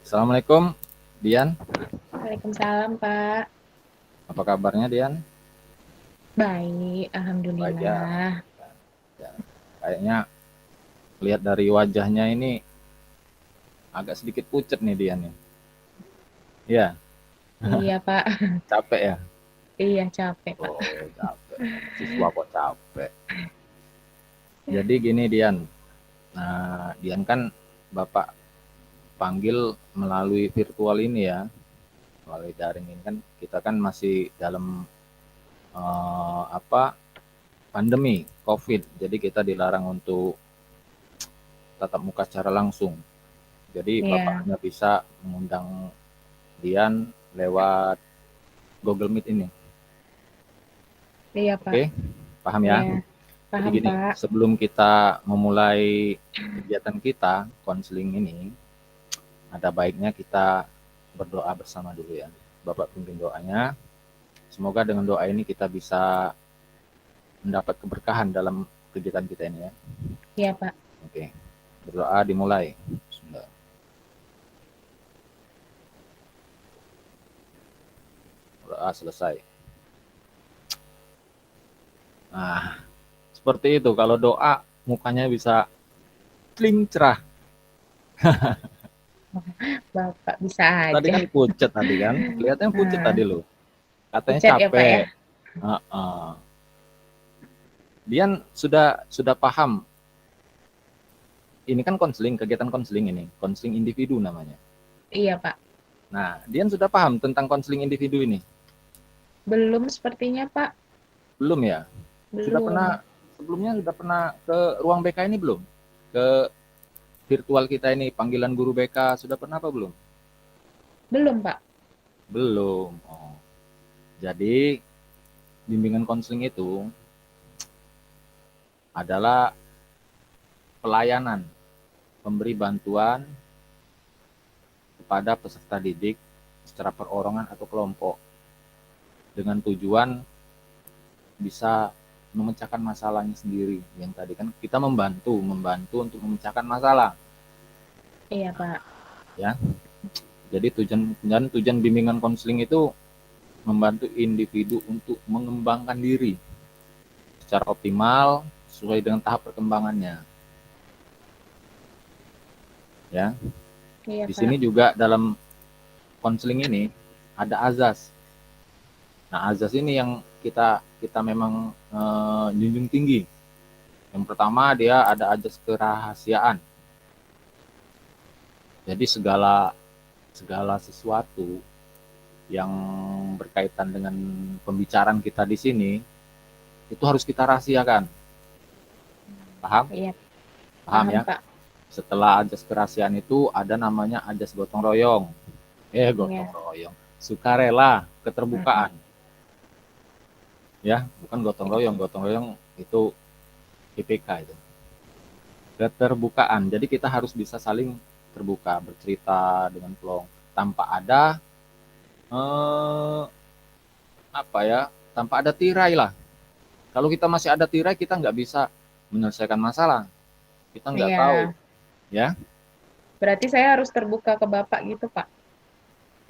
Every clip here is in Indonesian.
Assalamualaikum, Dian. Waalaikumsalam, Pak. Apa kabarnya, Dian? Baik, Baik ya. alhamdulillah. Ya, kayaknya lihat dari wajahnya ini agak sedikit pucat nih, Dian nih. Iya, Iya, Pak. capek ya? Iya, capek, Pak. Oh, capek. Siswa kok capek. Jadi gini, Dian. Nah, Dian kan Bapak panggil melalui virtual ini ya, melalui daring ini kan kita kan masih dalam apa pandemi COVID. Jadi kita dilarang untuk tatap muka secara langsung. Jadi Bapak Iya, hanya bisa mengundang Dian lewat Google Meet ini. iya, Pak. Oke, paham ya? Iya, Jadi paham, gini, Pak. sebelum kita memulai kegiatan kita, konseling ini, ada baiknya kita berdoa bersama dulu ya. Bapak pimpin doanya. Semoga dengan doa ini kita bisa mendapat keberkahan dalam kegiatan kita ini ya. Iya, Pak. Oke, berdoa dimulai. Bismillah. Berdoa selesai. Nah, seperti itu. Kalau doa, mukanya bisa kling cerah. Bapak bisa Tadi aja. kan pucet tadi kan, kelihatannya pucet Nah, tadi loh. Katanya pucat ya, Pak ya? capek. Heeh. Dian sudah paham. Ini kan konseling, kegiatan konseling ini, konseling individu namanya. Iya, Pak. Nah, Dian sudah paham tentang konseling individu ini? Belum sepertinya, Pak. Belum ya? Sudah Belum. pernah sebelumnya sudah pernah ke ruang BK ini belum? Ke virtual kita ini, panggilan guru BK sudah pernah apa belum? Belum, Pak. Belum. Oh. Jadi bimbingan konseling itu adalah pelayanan, memberi bantuan kepada peserta didik secara perorangan atau kelompok dengan tujuan bisa memecahkan masalahnya sendiri. Yang tadi kan kita membantu untuk memecahkan masalah, Iya, Pak. ya. Jadi tujuan bimbingan konseling itu membantu individu untuk mengembangkan diri secara optimal sesuai dengan tahap perkembangannya, ya. Iya, Di Pak. sini juga dalam konseling ini ada azas. Nah, azas ini yang kita kita memang junjung tinggi. Yang pertama dia ada azas kerahasiaan. Jadi segala segala sesuatu yang berkaitan dengan pembicaraan kita di sini itu harus kita rahasiakan. Paham? Iya, Paham paham, ya? Pak. Setelah azas kerahasiaan itu ada namanya azas gotong royong. Gotong Iya. royong. Sukarela, Mm-mm. keterbukaan. Ya, bukan gotong royong. Gotong royong itu IPK itu. Keterbukaan. Jadi kita harus bisa saling terbuka, bercerita dengan pelong tanpa ada eh, apa ya, tanpa ada tirai lah. Kalau kita masih ada tirai, kita nggak bisa menyelesaikan masalah. Kita nggak tahu, Iya. ya. Berarti saya harus terbuka ke Bapak gitu, Pak.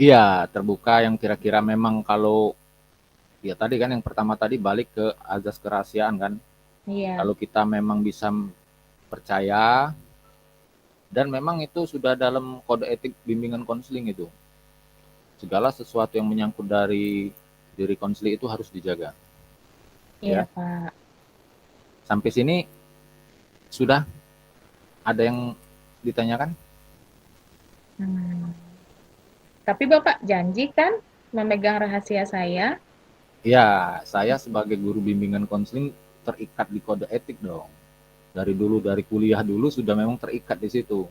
Iya, terbuka yang kira-kira memang kalau ya tadi kan yang pertama tadi balik ke azas kerahasiaan kan. Iya. Kalau kita memang bisa percaya dan memang itu sudah dalam kode etik bimbingan konseling itu. Segala sesuatu yang menyangkut dari diri konseling itu harus dijaga, Iya, ya. Pak. Sampai sini sudah ada yang ditanyakan? Hmm. Tapi Bapak janji kan memegang rahasia saya? Ya, saya sebagai guru bimbingan konseling terikat di kode etik dong. Dari dulu, dari kuliah dulu sudah memang terikat di situ.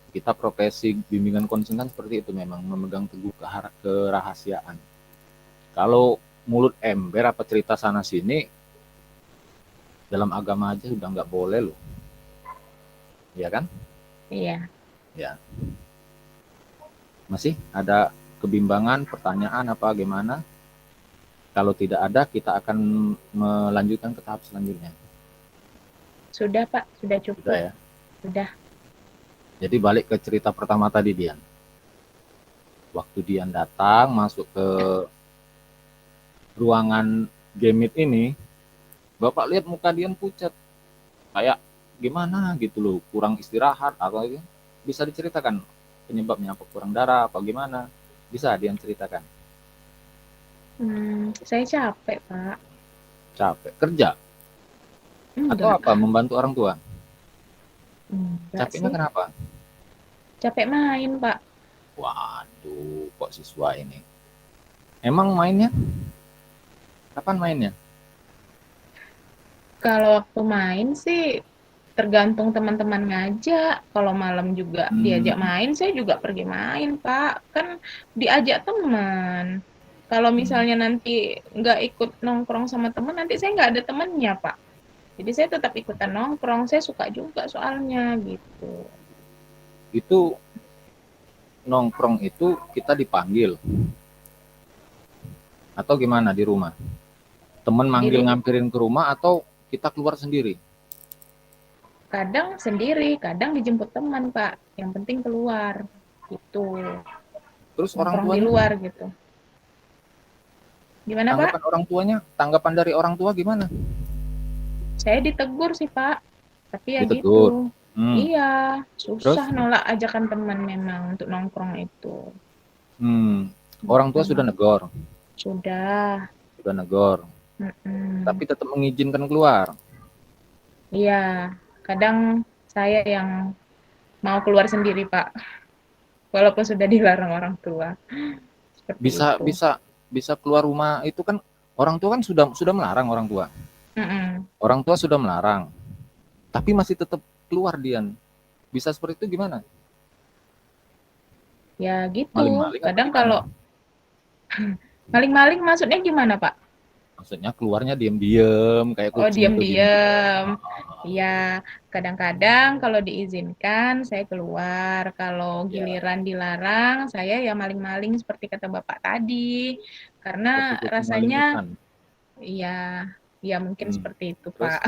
Kita profesi bimbingan konseling kan seperti itu memang memegang teguh kerahasiaan. Kalau mulut ember apa cerita sana sini dalam agama aja sudah nggak boleh loh, ya kan? Iya. Ya, masih ada kebimbangan, pertanyaan apa gimana? Kalau tidak ada, kita akan melanjutkan ke tahap selanjutnya. Sudah, Pak. Sudah Sudah cukup. ya. Sudah. Jadi balik ke cerita pertama tadi Dian. Waktu Dian datang masuk ke ruangan game ini, Bapak lihat muka Dian pucat, kayak gimana gitu loh, kurang istirahat atau gitu. Bisa diceritakan penyebabnya, apa kurang darah apa gimana? Bisa Dian ceritakan? Saya capek, Pak. Capek kerja atau Enggak, apa, membantu orang tua? enggak Capeknya sih. kenapa? Capek main, Pak. Waduh, kok siswa ini. Emang mainnya? Kapan mainnya? Kalau waktu main sih tergantung teman-teman ngajak. Kalau malam juga diajak Hmm, main, saya juga pergi main, Pak. Kan diajak teman. Kalau hmm. misalnya nanti nggak ikut nongkrong sama teman, nanti saya nggak ada temennya, Pak. Jadi saya tetap ikutan nongkrong. Saya suka juga soalnya gitu. Itu nongkrong itu kita dipanggil atau gimana di rumah? Temen Di manggil ngampirin ke rumah atau kita keluar sendiri? kadang sendiri, kadang dijemput teman, Pak. Yang penting keluar gitu. Terus orang Nongkrong di tuanya, luar gitu. Gimana, Pak? tanggapan dari orang tua gimana? Saya ditegur sih, Pak. Tapi ya gitu. Ditegur. Hmm. Iya, Terus, susah nolak ajakan teman memang untuk nongkrong itu. hmm, orang tua sudah Mhm. negor, Sudah. sudah negor, Mhm. tapi tetap mengizinkan keluar. Iya, kadang saya yang mau keluar sendiri, Pak. Walaupun sudah dilarang orang tua. Seperti Bisa itu. bisa bisa keluar rumah itu kan, orang tua kan sudah melarang orang tua. Mhm. Orang tua sudah melarang, tapi masih tetap keluar Dian. Bisa seperti itu gimana? Ya gitu. Maling-maling apa Kadang gimana? kalau maling-maling maksudnya gimana, Pak? Maksudnya keluarnya diam-diam kayak Oh, kucing itu diam-diam. diam-diam. Iya, kadang-kadang kalau diizinkan saya keluar, kalau Ya, giliran dilarang saya ya maling-maling seperti kata Bapak tadi. seperti Karena kucing maling rasanya ikan. iya, ya mungkin Hmm. seperti itu, Pak.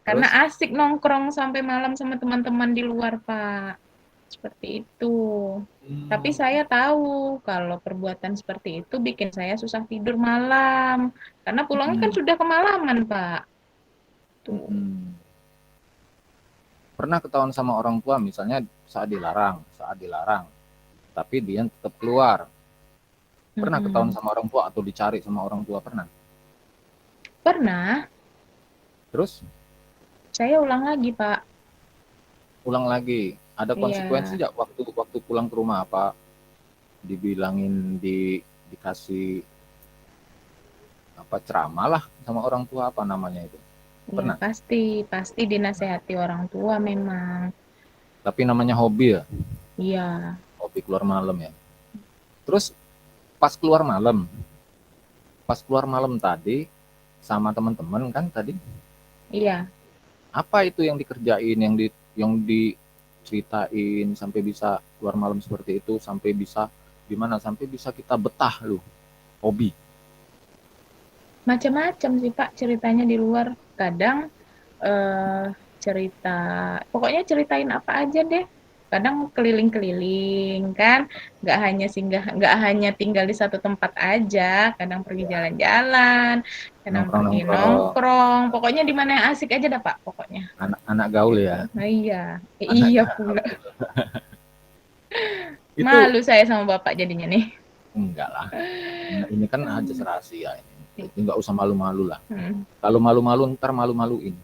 Terus Karena terus asik nongkrong sampai malam sama teman-teman di luar, Pak. Seperti itu. Tapi hmm, saya tahu kalau perbuatan seperti itu bikin saya susah tidur malam. Karena pulangnya kan hmm, sudah kemalaman, Pak. Tuh. hmm. Pernah ketahuan sama orang tua misalnya saat dilarang, tapi dia tetap keluar. Pernah ketahuan Mhm. sama orang tua atau dicari sama orang tua, pernah? Pernah, Terus saya ulang lagi, Pak. ulang lagi. Ada konsekuensi Iya. nggak waktu waktu pulang ke rumah, apa dibilangin, dikasih apa, ceramah lah sama orang tua, apa namanya itu? Iya, Pernah? pasti, pasti dinasehati orang tua memang. Tapi namanya hobi ya, Iya, hobi keluar malam ya. Terus pas keluar malam tadi sama teman-teman kan tadi, iya. apa itu yang dikerjain, yang diceritain sampai bisa keluar malam seperti itu, sampai bisa gimana, sampai bisa kita betah loh, hobi. Macam-macam sih, Pak, ceritanya di luar. Kadang eh cerita, pokoknya ceritain apa aja deh. Kadang keliling-keliling kan, nggak hanya tinggal di satu tempat aja. Kadang pergi Ya, jalan-jalan, kadang pergi nongkrong-nongkrong, nongkrong. Pokoknya di mana yang asik aja dah, Pak. Pokoknya anak-anak gaul gitu. ya, Nah, iya, anak iya gaul. pula. Itu Malu saya sama bapak jadinya nih. enggak lah, ini kan aja rahasia ini. Itu nggak usah malu-malu lah. Hmm. Kalau malu-malu ntar malu-maluin.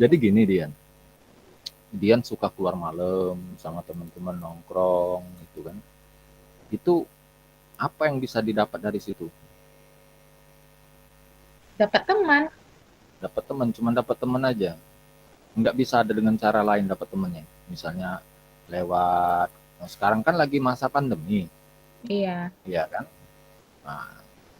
Jadi gini Dian, Dian suka keluar malam sama teman-teman nongkrong gitu kan. Itu apa yang bisa didapat dari situ? Dapat teman. Dapat teman, cuma dapat teman aja. Nggak bisa ada dengan cara lain dapat temennya. Misalnya lewat, nah sekarang kan lagi masa pandemi, Iya. ya kan? Nah,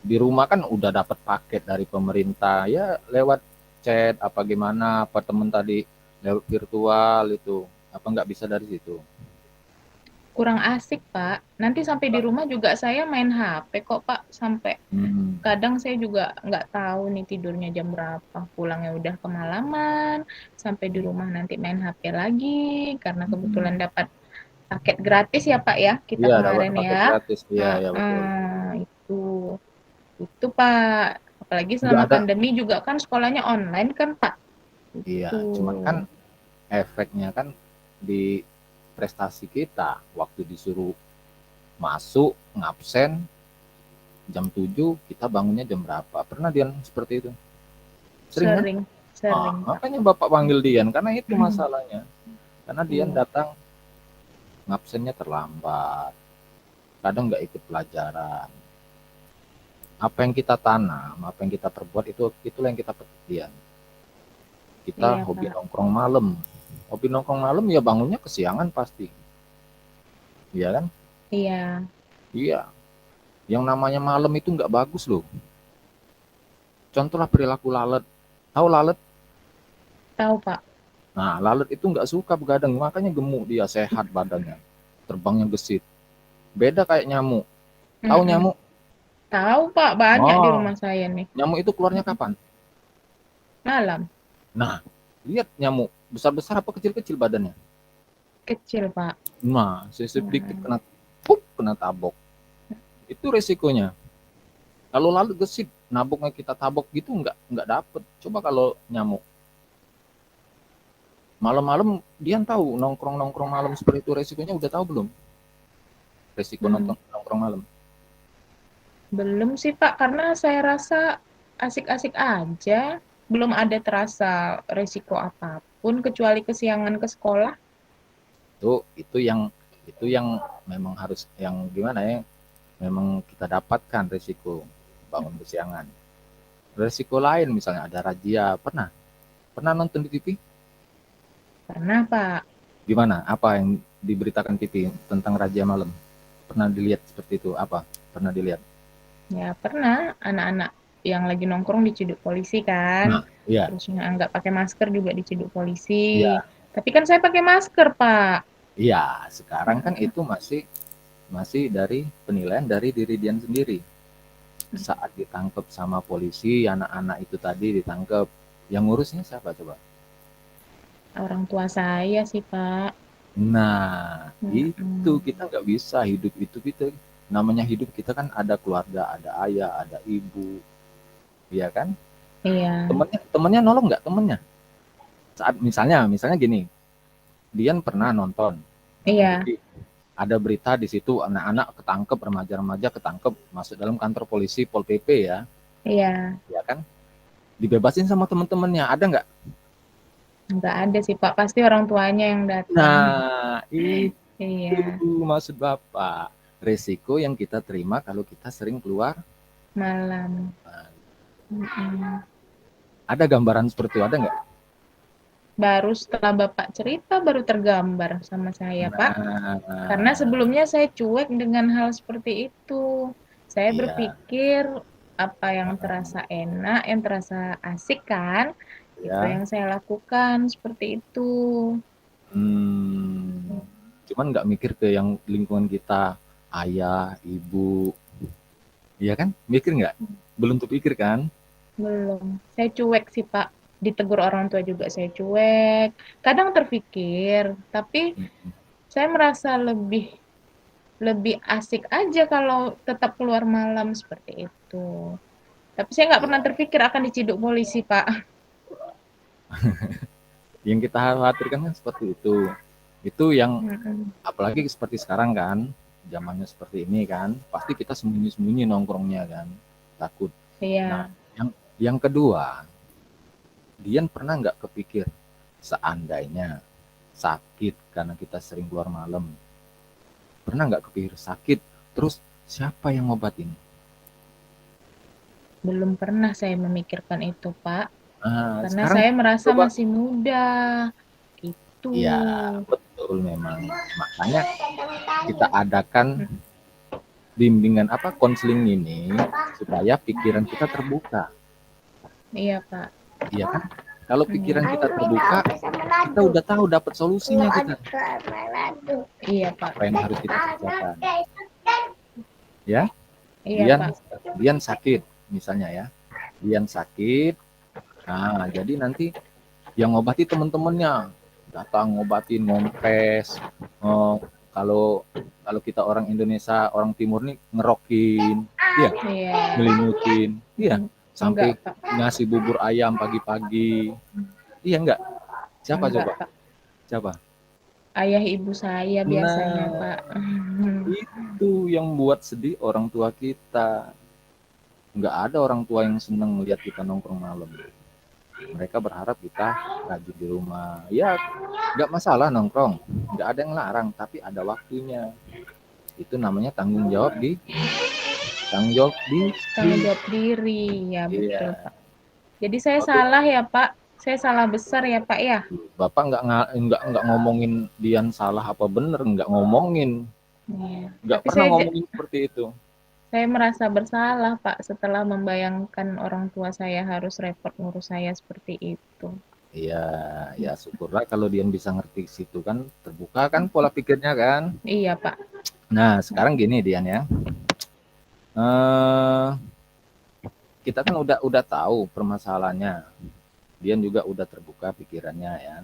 di rumah kan udah dapat paket dari pemerintah, ya lewat chat apa gimana, apa temen tadi lewat virtual itu, apa nggak bisa dari situ? Kurang asik, Pak. Nanti sampai di rumah juga saya main HP kok, Pak. Sampai Hmm, kadang saya juga nggak tahu nih tidurnya jam berapa. Pulangnya udah kemalaman, sampai di rumah nanti main HP lagi, karena hmm, kebetulan dapat paket gratis ya Pak ya, kita Iya, dapat kemarin paket ya. gratis. Iya, ya betul. Itu. Itu Pak. Apalagi Nggak selama ada. pandemi juga kan sekolahnya online kan Pak. Iya, Itu. cuman kan efeknya kan di prestasi kita waktu disuruh masuk ngabsen jam 7, kita bangunnya jam berapa? Pernah Dian seperti itu? Sering kan? Sering, sering Pak. Makanya Bapak panggil Dian karena itu masalahnya. Karena Dian Iya, datang ngabsennya terlambat, kadang nggak ikut pelajaran. Apa yang kita tanam, apa yang kita perbuat itulah yang kita petik Dian. Kita iya hobi Pak. nongkrong malam. Hobi nongkrong malam ya bangunnya kesiangan pasti. Iya kan? Iya, Iya. Yang namanya malam itu nggak bagus loh. Contohlah perilaku lalat. Tahu lalat? tahu Pak. Nah, lalat itu nggak suka begadang, makanya gemuk dia, sehat badannya. Terbangnya gesit. Beda kayak nyamuk. Tahu Mm-mm. nyamuk? Tahu Pak, banyak di Oh, rumah saya nih. nyamuk itu keluarnya kapan? Malam, Nah, lihat nyamuk. Besar-besar apa kecil-kecil badannya? kecil Pak. Nah, sedikit Nah, kena tabok. Itu resikonya. Kalau lalat gesit, naboknya kita tabok gitu nggak dapet. Coba kalau nyamuk. Malam-malam dia tahu nongkrong-nongkrong malam seperti itu resikonya udah tahu belum? Resiko hmm, nonton nongkrong malam. belum sih Pak, karena saya rasa asik-asik aja. Belum ada terasa resiko apapun kecuali kesiangan ke sekolah. Itu yang memang harus yang gimana ya? Memang kita dapatkan resiko bangun kesiangan. Resiko lain misalnya ada razia, pernah? Pernah nonton di TV? Pernah Pak. Gimana? Apa yang diberitakan TV tentang razia malam? Pernah dilihat seperti itu? Apa? Pernah dilihat? Ya pernah anak-anak yang lagi nongkrong diciduk polisi kan. Nah, iya, Terus yang nggak pakai masker juga diciduk polisi. iya, Tapi kan saya pakai masker Pak. iya. Sekarang kan itu masih masih dari penilaian dari diri Dian sendiri. Saat ditangkap sama polisi, anak-anak itu tadi ditangkap. Yang ngurusnya siapa coba? Orang tua saya sih Pak. Nah, itu Mm-mm. kita nggak bisa hidup itu kita. Namanya hidup kita kan ada keluarga, ada ayah, ada ibu, iya kan? Iya, Temennya nolong nggak temennya? Saat misalnya gini, Dian pernah nonton iya, TV. Ada berita di situ anak-anak ketangkep, remaja-remaja ketangkep masuk dalam kantor polisi Pol PP iya. ya kan? Dibebasin sama temen-temennya, ada nggak? Nggak ada sih Pak, pasti orang tuanya yang datang. Nah, itu Iya, maksud Bapak. Resiko yang kita terima kalau kita sering keluar. malam. Nah, Mm-mm. ada gambaran seperti itu, ada nggak? Baru setelah Bapak cerita baru tergambar sama saya Pak. Karena Nah, sebelumnya saya cuek dengan hal seperti itu. Saya iya, berpikir apa yang terasa enak, yang terasa asik kan, itu ya. yang saya lakukan seperti itu. Hmm, cuman nggak mikir ke yang lingkungan kita, ayah, ibu, iya kan? Mikir nggak? Belum terpikir kan? Belum. Saya cuek sih, Pak. Ditegur orang tua juga saya cuek. Kadang terpikir, tapi saya merasa lebih lebih asik aja kalau tetap keluar malam seperti itu. Tapi saya nggak pernah Iya. terpikir akan diciduk polisi, Pak. Yang kita khawatirkan kan seperti itu. Itu yang Mm-mm. apalagi seperti sekarang kan, zamannya seperti ini kan, pasti kita sembunyi-sembunyi nongkrongnya kan, takut. Nah, Iya, yang kedua, Dian pernah nggak kepikir seandainya sakit karena kita sering keluar malam, pernah nggak kepikir sakit, terus siapa yang ngobatin? belum pernah saya memikirkan itu, Pak. Nah, Karena sekarang saya merasa coba, masih muda. Gitu. ya betul memang. Makanya kita adakan Mm. bimbingan konseling ini supaya pikiran kita terbuka. Iya, Pak. Iya kan? Kalau Iya. pikiran kita terbuka, kita udah tahu dapat solusinya kita. Iya, Pak. Apa yang harus kita kerjakan. Ya, Iya, Dian, Pak. Dian sakit misalnya ya. Dian sakit. Nah, jadi nanti yang ngobati teman-temannya datang ngobatin, ngompres, kalau kalau kita orang Indonesia, orang Timur nih ngerokin, iya, Iya. ngelimutin, iya, Enggak, sampai Pak. ngasih bubur ayam pagi-pagi, iya enggak? Siapa Enggak, coba? Pak. Siapa? Ayah ibu saya biasanya, Nah, Pak. itu yang buat sedih orang tua kita. Nggak ada orang tua yang seneng melihat kita nongkrong malam. Mereka berharap kita rajin di rumah. Ya, nggak masalah nongkrong, nggak ada yang larang, tapi ada waktunya. Itu namanya tanggung jawab Tanggung diri. jawab diri, ya betul, Iya. Pak. Jadi saya Tapi salah ya, Pak. Saya salah besar ya, Pak ya. bapak nggak ngomongin Dian salah apa bener, nggak ngomongin, Iya. nggak Tapi pernah ngomongin seperti itu. saya merasa bersalah, Pak, setelah membayangkan orang tua saya harus repot ngurus saya seperti itu. Iya, ya syukurlah kalau Dian bisa ngerti situ kan, terbuka kan pola pikirnya kan. Iya, Pak. Nah, sekarang gini Dian ya. Eh, kita kan udah tahu permasalahannya. Dian juga udah terbuka pikirannya ya.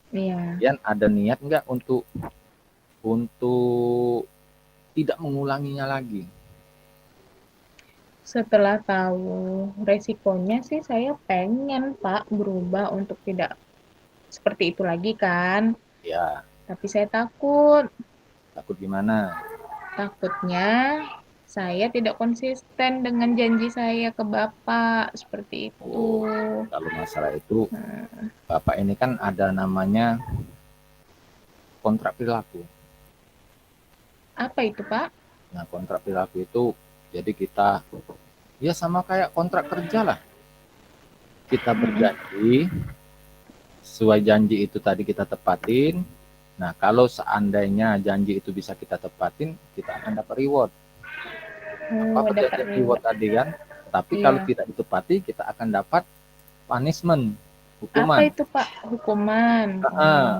Iya. Dian ada niat nggak untuk tidak mengulanginya lagi? Setelah tahu resikonya sih saya pengen, Pak, berubah untuk tidak seperti itu lagi kan. Ya, Tapi saya takut. takut gimana? Takutnya saya tidak konsisten dengan janji saya ke Bapak, seperti itu. Oh, kalau masalah itu, Nah, Bapak ini kan ada namanya kontrak perilaku. apa itu, Pak? Nah, kontrak perilaku itu jadi kita ya sama kayak kontrak kerja lah. Kita Mhm. berjanji, sesuai janji itu tadi kita tepatin. Nah, kalau seandainya janji itu bisa kita tepatin, kita akan dapat reward. Apa Oh, dapat perjanjian reward reward. tadi kan? Tapi kalau Iya. tidak ditepati, kita akan dapat punishment, Apa hukuman. itu, Pak? Hukuman. Heeh, Oh,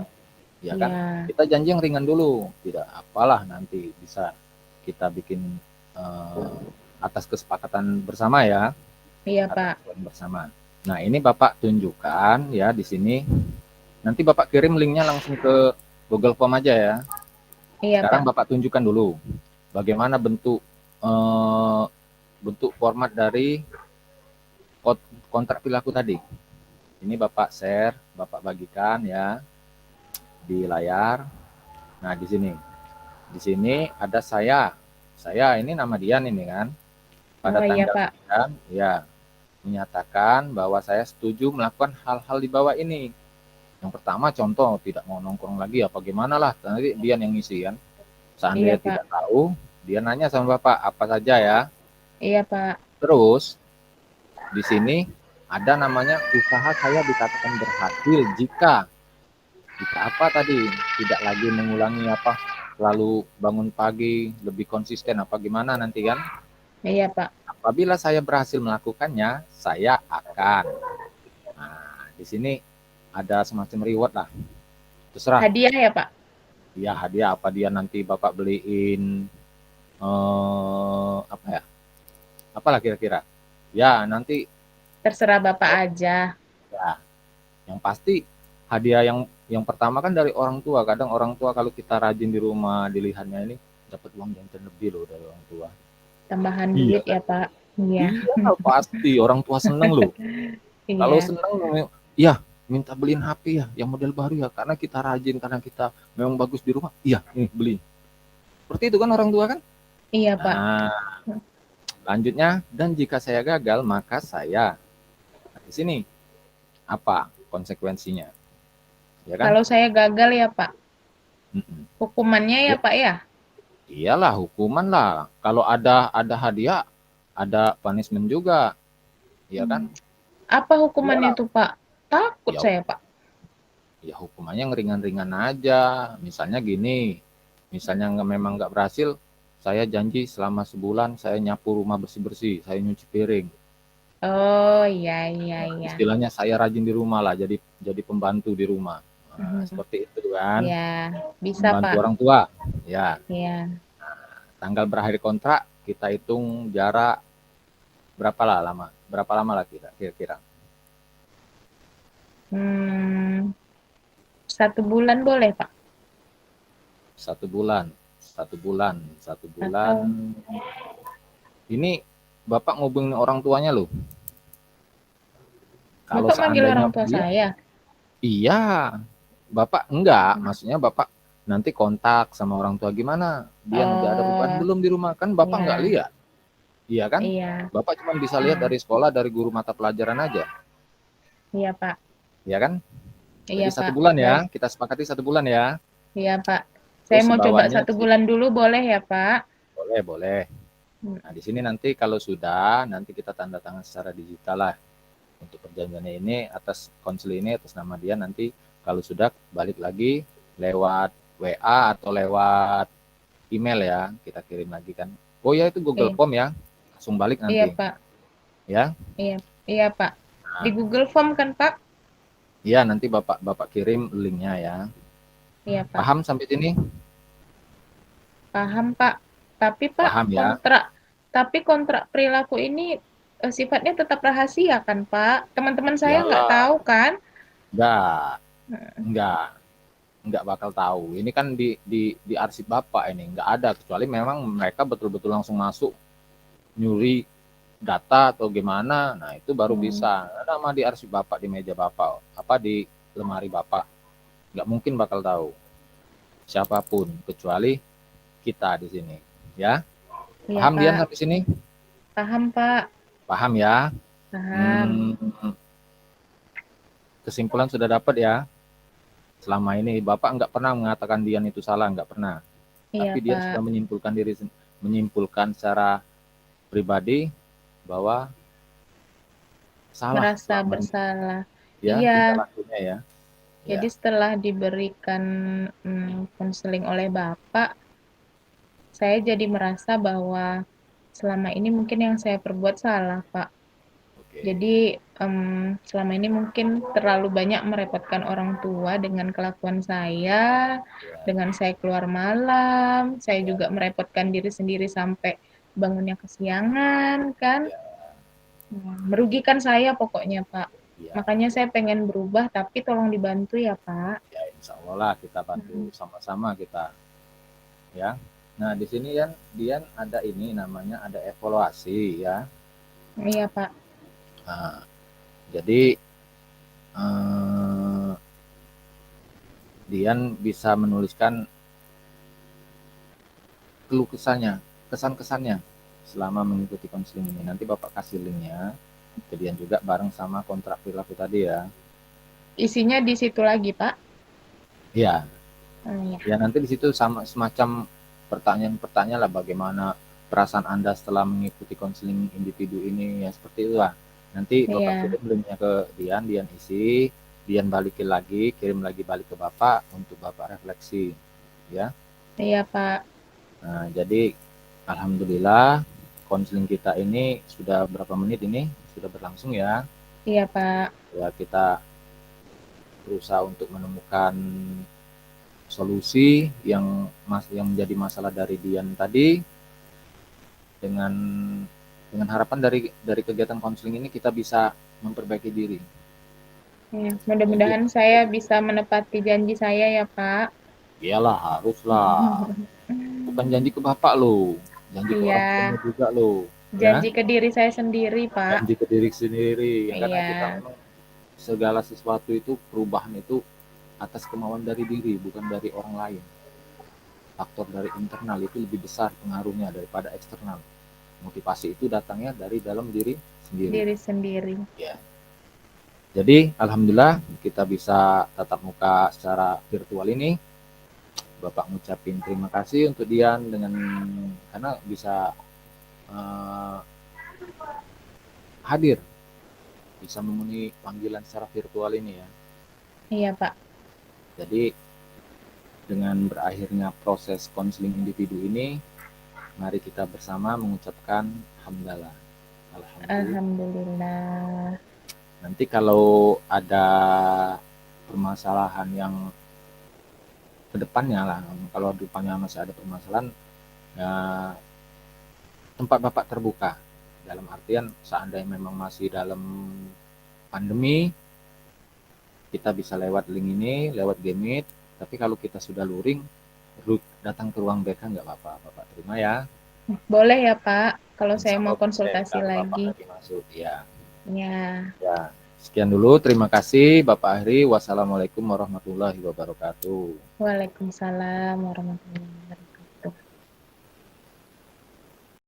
ya kan? iya. Kita janji yang ringan dulu, tidak apalah nanti bisa kita bikin eh, atas kesepakatan bersama ya, Iya, atas Pak. kesepakatan bersama. Nah, ini Bapak tunjukkan ya di sini. Nanti Bapak kirim linknya langsung ke Google Form aja ya. Iya, Sekarang Pak. Bapak tunjukkan dulu bagaimana eh, bentuk format dari kontrak perilaku tadi. Ini Bapak share, Bapak bagikan ya di layar. Nah, di sini ada saya. Saya ini nama Dian ini kan. Pada Oh, iya, tanggal Pak. sekian, ya, menyatakan bahwa saya setuju melakukan hal-hal di bawah ini. Yang pertama contoh tidak mau nongkrong lagi apa gimana lah. Nanti Dian yang ngisi kan. Iya, Seandainya Pak. tidak tahu, dia nanya sama Bapak apa saja ya. Iya, Pak. Terus di sini ada namanya usaha saya dikatakan berhasil jika apa tadi tidak lagi mengulangi apa lalu bangun pagi lebih konsisten apa gimana nanti kan. Iya, Pak. Apabila saya berhasil melakukannya, saya akan. Nah, di sini ada semacam reward lah. Terserah. Hadiah ya, Pak? Ya hadiah apa dia nanti Bapak beliin apa ya? Apalah kira-kira. Ya, nanti Terserah Bapak aja. ya yang pasti hadiah yang pertama kan dari orang tua. Kadang orang tua kalau kita rajin di rumah dilihatnya ini dapat uang jajan lebih loh dari orang tua. Tambahan Iya duit kan? ya, Pak? Iya. Iya pasti orang tua seneng loh. Kalau Iya. seneng ya minta beliin HP ya yang model baru ya karena kita rajin karena kita memang bagus di rumah. Iya, nih beli. Seperti itu kan orang tua kan? Iya, Pak. Nah, lanjutnya dan jika saya gagal maka saya di sini apa konsekuensinya? Ya kan? Kalau saya gagal ya, Pak, Mm-mm. hukumannya ya, Ya, Pak, ya? iyalah hukuman lah. Kalau ada hadiah, ada punishment juga, ya kan? Hmm. Apa hukumannya Iyalah, tuh, Pak? Takut ya, saya, Pak. ya hukumannya yang ringan-ringan aja. Misalnya gini, misalnya memang nggak berhasil, saya janji selama sebulan saya nyapu rumah bersih-bersih, saya nyuci piring. Oh, iya, iya, Nah, iya. istilahnya saya rajin di rumah lah, jadi pembantu di rumah. Nah, Mhm. seperti itu kan, Iya, bisa, membantu Pak. orang tua. Ya, Iya. tanggal berakhir kontrak kita hitung jarak berapa lama lah kira-kira. Hmm, 1 bulan boleh, Pak? 1 bulan. Atau Ini Bapak ngubungin orang tuanya loh. Kalau Bapak manggil seandainya orang tua dia, saya? iya, Bapak enggak, maksudnya Bapak nanti kontak sama orang tua gimana? Dia udah ada perubahan Oh, belum di rumah? Kan Bapak nggak iya, lihat, iya kan? iya, Bapak cuma bisa lihat iya, dari sekolah, dari guru mata pelajaran aja, iya Pak, iya kan? iya Jadi satu Pak, bulan ya, baik, kita sepakati 1 bulan ya. iya Pak. Saya Terus mau coba bawahnya 1 bulan dulu boleh ya Pak? boleh, boleh. Hmm, Nah, di sini nanti kalau sudah, nanti kita tanda tangan secara digital lah untuk perjanjiannya ini atas konsul ini atas nama dia, nanti kalau sudah balik lagi lewat WA atau lewat email ya, kita kirim lagi kan. Oh ya, itu Google Iya, Form ya, langsung balik iya nanti Pak, ya. iya, iya Pak. Di Nah, Google Form kan Pak? ya nanti Bapak kirim linknya ya. Iya Pak, Paham sampai sini? paham Pak. Tapi Pak, Paham ya? kontrak perilaku ini sifatnya tetap rahasia kan Pak? Teman-teman saya nggak Iyalah, tahu kan? enggak, Hmm, enggak, enggak bakal tahu. Ini kan di arsip Bapak ini, enggak ada kecuali memang mereka betul-betul langsung masuk nyuri data atau gimana. Nah, itu baru hmm, bisa. Nama di arsip Bapak di meja Bapak, apa di lemari Bapak. Nggak mungkin bakal tahu siapapun kecuali kita di sini. Ya, iya paham Dian Pak, sampai sini? paham Pak, Paham ya? paham. Hmm, kesimpulan sudah dapat ya. Selama ini Bapak nggak pernah mengatakan Dian itu salah, nggak pernah. Iya Tapi Dian Pak, sudah menyimpulkan secara pribadi bahwa salah merasa selama ini bersalah. ya tingkah Iya, lakunya ya. Ya, jadi setelah diberikan konseling oleh Bapak, saya jadi merasa bahwa selama ini mungkin yang saya perbuat salah, Pak. oke. Jadi selama ini mungkin terlalu banyak merepotkan orang tua dengan kelakuan saya, Ya, dengan saya keluar malam, saya ya, juga merepotkan diri sendiri sampai bangunnya kesiangan, kan? ya, Merugikan saya pokoknya, Pak. ya. Makanya saya pengen berubah, tapi tolong dibantu ya, Pak. Ya, insya Allah lah kita bantu Mhm. sama-sama kita ya. Nah, di sini kan Dian ada ini namanya ada evaluasi ya. Iya, Pak. Nah, jadi eh, Dian bisa menuliskan keluh kesahnya, kesan-kesannya selama mengikuti konseling ini. Nanti Bapak kasih linknya ke Dian juga bareng sama kontrak perilaku tadi ya. Isinya di situ lagi, Pak. Iya, Iya. ya nanti di situ sama semacam pertanyaan-pertanyaan lah bagaimana perasaan Anda setelah mengikuti konseling individu ini ya seperti itu lah. Nanti Bapak Iya. kirim linknya ke Dian, Dian isi, Dian balikin lagi, kirim lagi balik ke Bapak untuk Bapak refleksi ya. Iya, Pak. Nah, jadi alhamdulillah konseling kita ini sudah berapa menit ini sudah berlangsung ya. Iya, Pak. Ya kita berusaha untuk menemukan solusi yang menjadi masalah dari Dian tadi dengan harapan dari kegiatan konseling ini kita bisa memperbaiki diri. Iya. Jadi Mudah-mudahan saya bisa menepati janji saya ya, Pak. iyalah haruslah. Bukan janji ke bapak lo, janji ke orang Iya. tuanya juga lo, ya. Janji ke diri saya sendiri, Pak. Janji ke diri sendiri. Karena kita Iya. memang segala sesuatu itu perubahan itu atas kemauan dari diri, bukan dari orang lain. Faktor dari internal itu lebih besar pengaruhnya daripada eksternal. Motivasi itu datangnya dari dalam diri sendiri. Diri sendiri. Ya. Jadi alhamdulillah kita bisa tatap muka secara virtual ini. Bapak ngucapin terima kasih untuk Dian karena bisa uh, hadir, bisa memenuhi panggilan secara virtual ini ya. Iya, Pak. Jadi dengan berakhirnya proses konseling individu ini, mari kita bersama mengucapkan hamdalah. Alhamdulillah. Alhamdulillah. Nanti kalau ada permasalahan yang kedepannya lah, kalau depannya masih ada permasalahan, ya tempat Bapak terbuka. Dalam artian seandainya memang masih dalam pandemi, kita bisa lewat link ini, lewat Gemit. Tapi kalau kita sudah luring, datang ke ruang BK nggak apa-apa, Bapak terima ya. Boleh ya Pak, kalau saya Insya mau Allah boleh konsultasi kalau Bapak lagi. lagi masuk. Ya, Ya, ya. Sekian dulu, terima kasih Bapak Ahri. Wassalamualaikum warahmatullahi wabarakatuh. Waalaikumsalam warahmatullahi wabarakatuh.